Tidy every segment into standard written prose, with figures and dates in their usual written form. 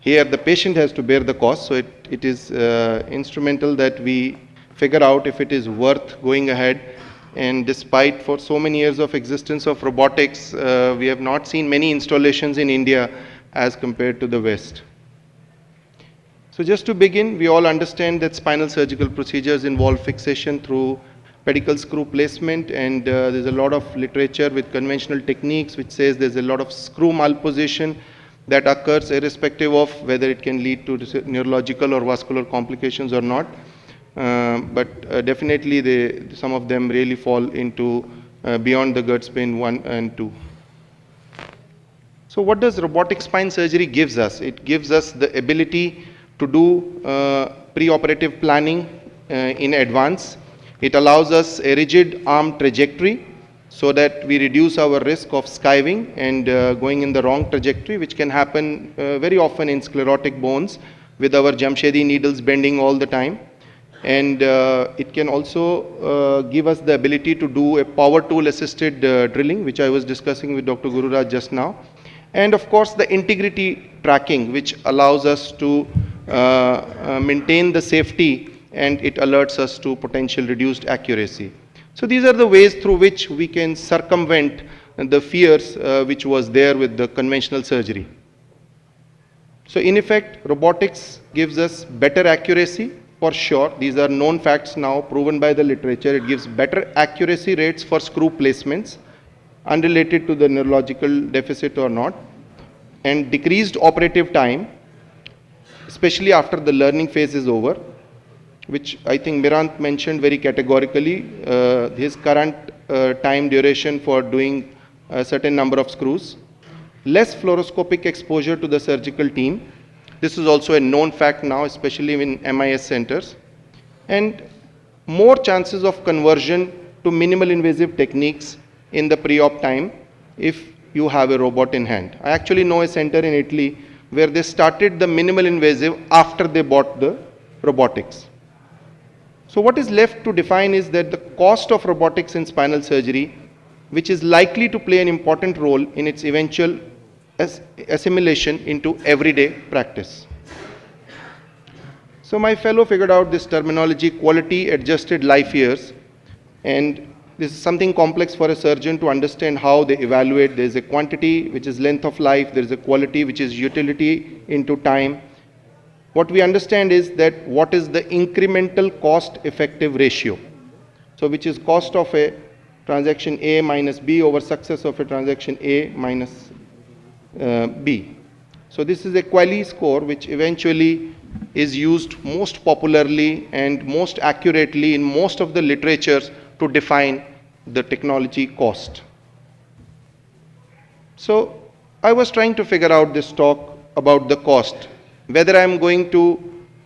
Here the patient has to bear the cost, so it is instrumental that we figure out if it is worth going ahead. And despite for so many years of existence of robotics, we have not seen many installations in India as compared to the West. So just to begin, we all understand that spinal surgical procedures involve fixation through pedicle screw placement, and there's a lot of literature with conventional techniques which says there's a lot of screw malposition that occurs irrespective of whether it can lead to neurological or vascular complications or not. But definitely some of them really fall into beyond the gut spine 1 and 2. So what does robotic spine surgery gives us? It gives us the ability to do pre-operative planning in advance. It allows us a rigid arm trajectory so that we reduce our risk of skiving and going in the wrong trajectory, which can happen very often in sclerotic bones with our Jamshedi needles bending all the time. And it can also give us the ability to do a power tool assisted drilling, which I was discussing with Dr. Gururaj just now. And of course the integrity tracking, which allows us to maintain the safety, and it alerts us to potential reduced accuracy. So these are the ways through which we can circumvent the fears which was there with the conventional surgery. So in effect, robotics gives us better accuracy for sure. These are known facts now, proven by the literature. It gives better accuracy rates for screw placements, unrelated to the neurological deficit or not, and decreased operative time, especially after the learning phase is over, which I think Mirant mentioned very categorically, his current time duration for doing a certain number of screws. Less fluoroscopic exposure to the surgical team. This is also a known fact now, especially in MIS centers. And more chances of conversion to minimal invasive techniques in the pre-op time if you have a robot in hand. I actually know a center in Italy where they started the minimal invasive after they bought the robotics. So what is left to define is that the cost of robotics in spinal surgery, which is likely to play an important role in its eventual assimilation into everyday practice. So my fellow figured out this terminology, quality adjusted life years, and this is something complex for a surgeon to understand how they evaluate. There is a quantity which is length of life, there is a quality which is utility into time. What we understand is that what is the incremental cost effective ratio. So which is cost of a transaction A minus B over success of a transaction A minus B. So this is a QALY score which eventually is used most popularly and most accurately in most of the literatures to define the technology cost. So I was trying to figure out this talk about the cost, whether I am going to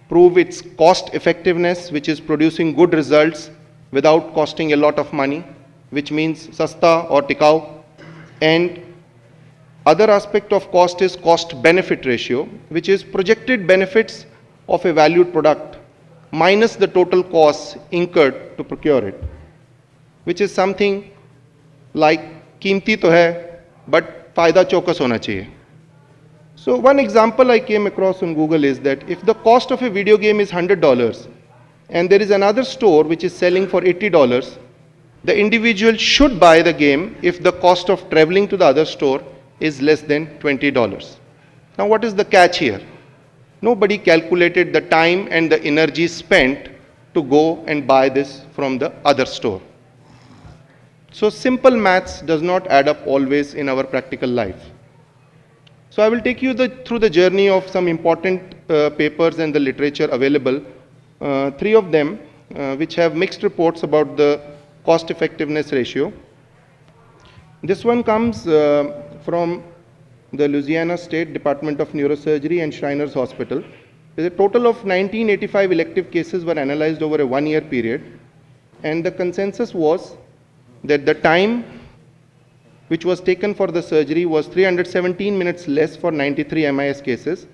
prove its cost effectiveness, which is producing good results without costing a lot of money, which means sasta or tikau, and other aspect of cost is cost benefit ratio, which is projected benefits of a valued product minus the total costs incurred to procure it, which is something like कीमती तो है but फायदा चौकस होना चाहिए. So one example I came across on Google is that if the cost of a video game is $100 and there is another store which is selling for $80, the individual should buy the game if the cost of traveling to the other store is less than $20. Now what is the catch here? Nobody calculated the time and the energy spent to go and buy this from the other store. So simple maths does not add up always in our practical life. So I will take you through the journey of some important papers and the literature available, 3 of them which have mixed reports about the cost effectiveness ratio. This one comes from the Louisiana State Department of Neurosurgery and Shriners Hospital. A total of 1985 elective cases were analyzed over a 1-year period, and the consensus was that the time which was taken for the surgery was 317 minutes less for 93 MIS cases.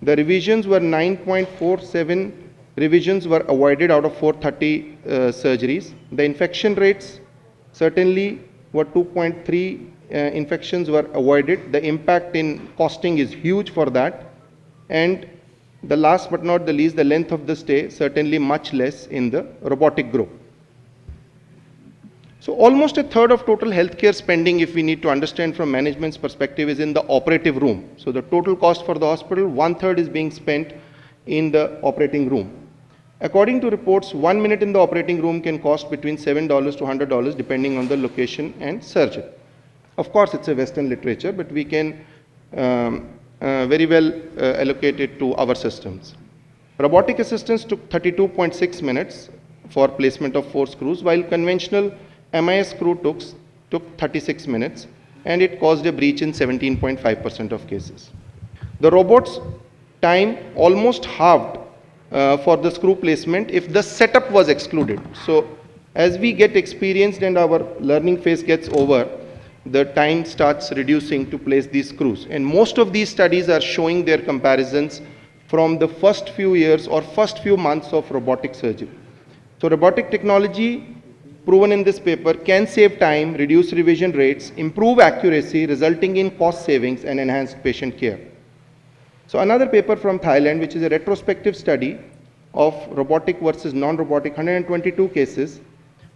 The revisions were 9.47 revisions were avoided out of 430 surgeries. The infection rates certainly were 2.3 infections were avoided. The impact in costing is huge for that. And the last but not the least, the length of the stay, certainly much less in the robotic group. So almost a third of total healthcare spending, if we need to understand from management's perspective, is in the operative room. So the total cost for the hospital, 1/3 is being spent in the operating room. According to reports, 1 minute in the operating room can cost between $7 to $100 depending on the location and surgeon. Of course, it's a Western literature, but we can very well allocate it to our systems. Robotic assistance took 32.6 minutes for placement of 4 screws, while conventional MIS screw took 36 minutes, and it caused a breach in 17.5% of cases. The robot's time almost halved for the screw placement if the setup was excluded. So as we get experienced and our learning phase gets over, the time starts reducing to place these screws. And most of these studies are showing their comparisons from the first few years or first few months of robotic surgery. So robotic technology proven in this paper can save time, reduce revision rates, improve accuracy, resulting in cost savings and enhanced patient care. So another paper from Thailand, which is a retrospective study of robotic versus non-robotic, 122 cases,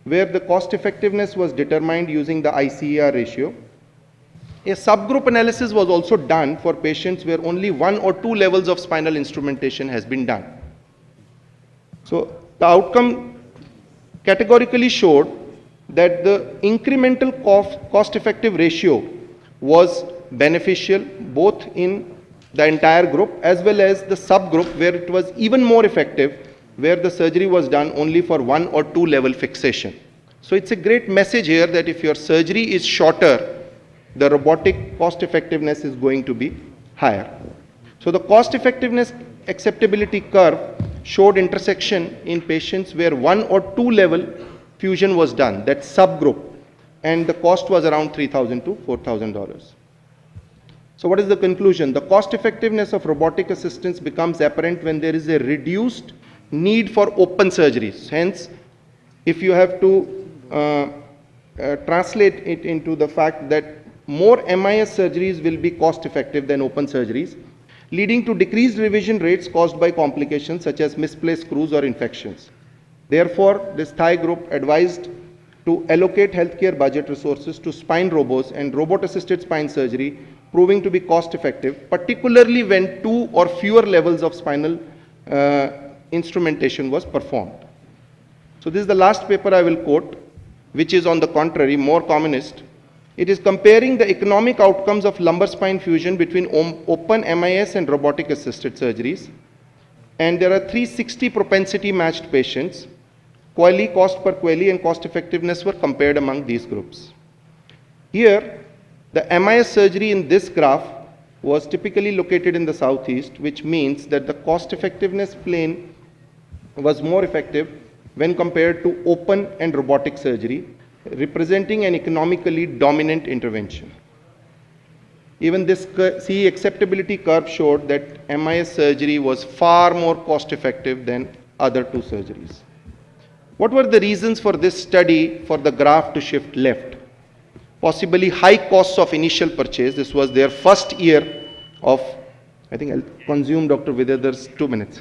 where the cost effectiveness was determined using the ICER ratio. A subgroup analysis was also done for patients where only 1 or 2 levels of spinal instrumentation has been done. So the outcome categorically showed that the incremental cost-effective ratio was beneficial both in the entire group as well as the subgroup, where it was even more effective, where the surgery was done only for 1 or 2 level fixation. So it's a great message here that if your surgery is shorter, the robotic cost effectiveness is going to be higher. So the cost effectiveness acceptability curve showed intersection in patients where 1 or 2 level fusion was done, that subgroup, and the cost was around $3,000 to $4,000. So what is the conclusion? The cost effectiveness of robotic assistance becomes apparent when there is a reduced need for open surgeries. Hence, if you have to translate it into the fact that more MIS surgeries will be cost effective than open surgeries, leading to decreased revision rates caused by complications such as misplaced screws or infections. Therefore, this Thai group advised to allocate healthcare budget resources to spine robots and robot-assisted spine surgery, proving to be cost-effective, particularly when 2 or fewer levels of spinal instrumentation was performed. So this is the last paper I will quote, which is on the contrary, more communist. It is comparing the economic outcomes of lumbar spine fusion between open MIS and robotic assisted surgeries. And there are 360 propensity matched patients. QALY, cost per QALY, and cost effectiveness were compared among these groups. Here, the MIS surgery in this graph was typically located in the southeast, which means that the cost effectiveness plane was more effective when compared to open and robotic surgery, representing an economically dominant intervention. Even this CE acceptability curve showed that MIS surgery was far more cost effective than other 2 surgeries. What were the reasons for this study for the graph to shift left? Possibly high costs of initial purchase. This was their first year of, I think I'll consume Dr. Vidyadar's 2 minutes.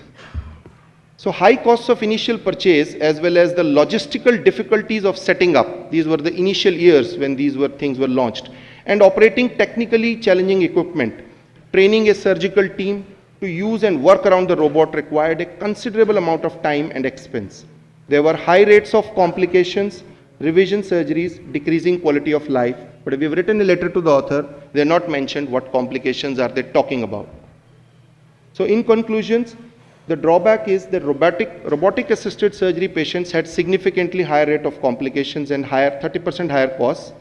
So high costs of initial purchase as well as the logistical difficulties of setting up. These were the initial years when these things were launched. And operating technically challenging equipment. Training a surgical team to use and work around the robot required a considerable amount of time and expense. There were high rates of complications, revision surgeries, decreasing quality of life. But if we've written a letter to the author, they are not mentioned what complications are they talking about. So in conclusions, the drawback is that robotic assisted surgery patients had significantly higher rate of complications and 30% higher costs.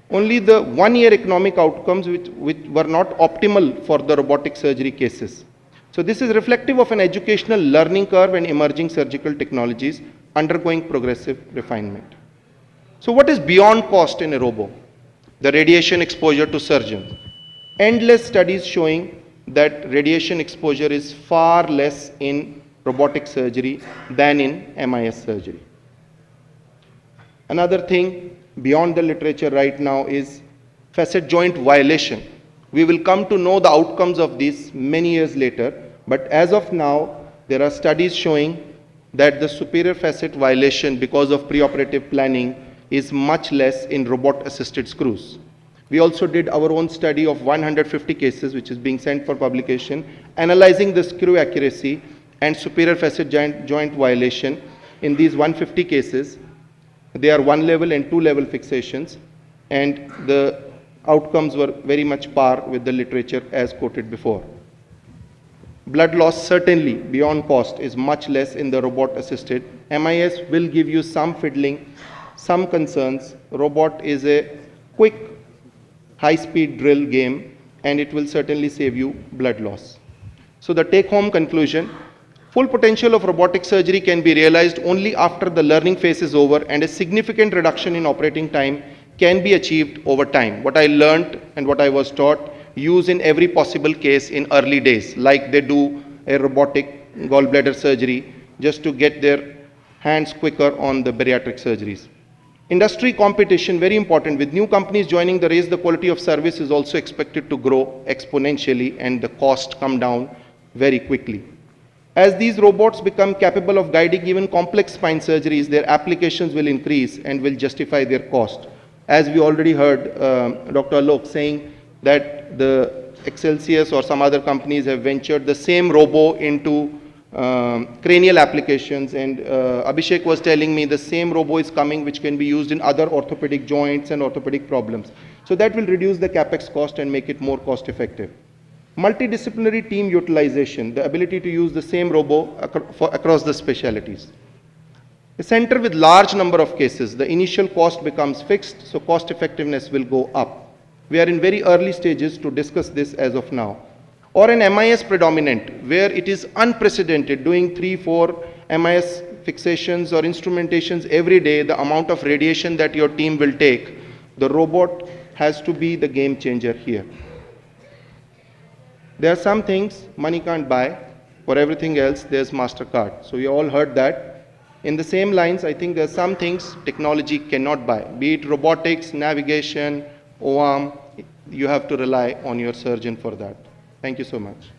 Only the 1-year economic outcomes which were not optimal for the robotic surgery cases. So this is reflective of an educational learning curve and emerging surgical technologies undergoing progressive refinement. So what is beyond cost in a robo? The radiation exposure to surgeons. Endless studies showing that radiation exposure is far less in robotic surgery than in MIS surgery. Another thing beyond the literature right now is facet joint violation. We will come to know the outcomes of this many years later, But as of now, there are studies showing that the superior facet violation because of preoperative planning is much less in robot-assisted screws. We also did our own study of 150 cases, which is being sent for publication, analyzing the screw accuracy and superior facet joint violation in these 150 cases. They are 1-level and 2-level fixations, and the outcomes were very much par with the literature as quoted before. Blood loss certainly beyond cost is much less in the robot assisted. MIS will give you some fiddling, some concerns. Robot is a quick high-speed drill game, and it will certainly save you blood loss. So the take-home conclusion, full potential of robotic surgery can be realized only after the learning phase is over, and a significant reduction in operating time can be achieved over time. What I learned and what I was taught, use in every possible case in early days, like they do a robotic gallbladder surgery, just to get their hands quicker on the bariatric surgeries. Industry competition, very important. With new companies joining the race, the quality of service is also expected to grow exponentially and the cost come down very quickly. As these robots become capable of guiding even complex spine surgeries, their applications will increase and will justify their cost. As we already heard Dr. Alok saying that the Excelsius or some other companies have ventured the same robo into cranial applications, and Abhishek was telling me the same robo is coming which can be used in other orthopedic joints and orthopedic problems. So that will reduce the capex cost and make it more cost effective. Multidisciplinary team utilization, the ability to use the same robo across the specialties. A center with large number of cases, the initial cost becomes fixed, so cost effectiveness will go up. We are in very early stages to discuss this as of now. Or an MIS predominant, where it is unprecedented, doing 3-4 MIS fixations or instrumentations every day, the amount of radiation that your team will take, the robot has to be the game changer here. There are some things money can't buy. For everything else, there's MasterCard. So you all heard that. In the same lines, I think there are some things technology cannot buy, be it robotics, navigation, OARM. You have to rely on your surgeon for that. Thank you so much.